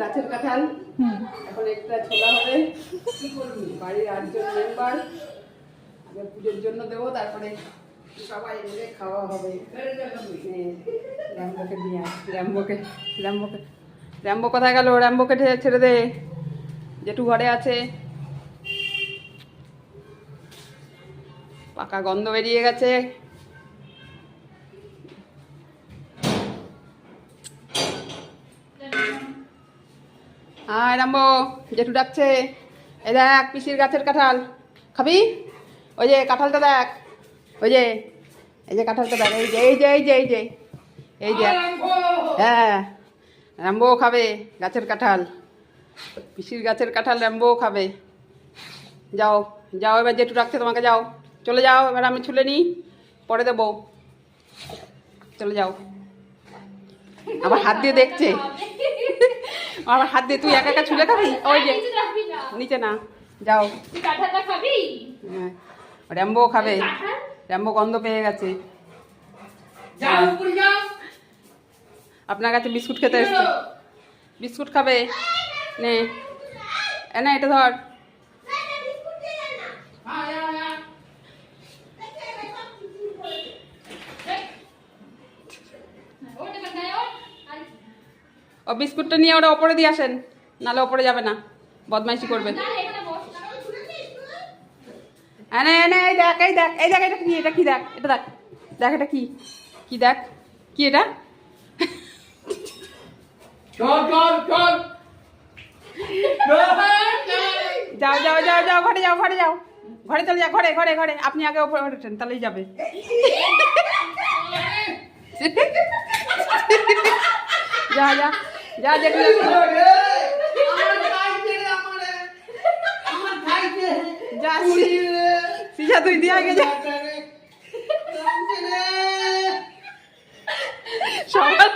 গাছের কাঁঠাল। এখন একটা ছোলা হবে। কি করবি? বাড়ির 8 জন মেম্বার, আগে পুজোর জন্য দেবো, তারপরে সবাই মিলে খাওয়া হবে। র্যাম্বোকে নিয়ে আস। র্যাম্বো কোথায় গেল? র্যাম্বোকে ছেড়ে দে, জেঠু ঘরে আছে। পাকা গন্ধ বেরিয়ে গেছে। হ্যাঁ রাম্বো, জেঠু ডাকছে। এই দেখ পিসির গাছের কাঁঠাল, খাবি? ওই যে কাঁঠালটা দেখ, ওই যে এই যে কাঁঠালটা দেখ, এই যে এই যে এই যে এই যে এই যে হ্যাঁ, রাম্বো খাবে গাছের কাঁঠাল, পিসির গাছের কাঁঠাল রাম্বো খাবে। যাও যাও, এবার জেঠু ডাকছে তোমাকে, যাও চলে যাও, এবার আমি ছুলে নিই, পরে দেবো, চলে যাও। আবার হাত দিয়ে দেখছে, আমার হাত দিয়ে তুই একা একা ছুলে খাবি? ওই যে নিচে না, যাও। হ্যাঁ, র্যাম্বো খাবে, র্যাম্বো গন্ধ পেয়ে গেছে। আপনার কাছে বিস্কুট খেতে এসছে, বিস্কুট খাবে, নে না এটা ধর। ও বিস্কুটটা নিয়ে ওরা ওপরে দিয়ে আসেন, নাহলে ওপরে যাবে না, বদমাইশি করবে। এনে এনে এই দেখ এই দেখ এই দেখ, এটা কি? এটা কি? দেখ এটা, দেখ দেখ এটা কি? কি দেখ, কি এটা? যাও যাও যাও যাও, ঘরে যাও, ঘরে যাও, ঘরে চলে যাও, ঘরে ঘরে ঘরে। আপনি আগে ওপরে ওঠেন, তাহলেই যাবে। যা যা যা, যেগুলো যা সিজা তুই দিয়ে আগে যা। সবার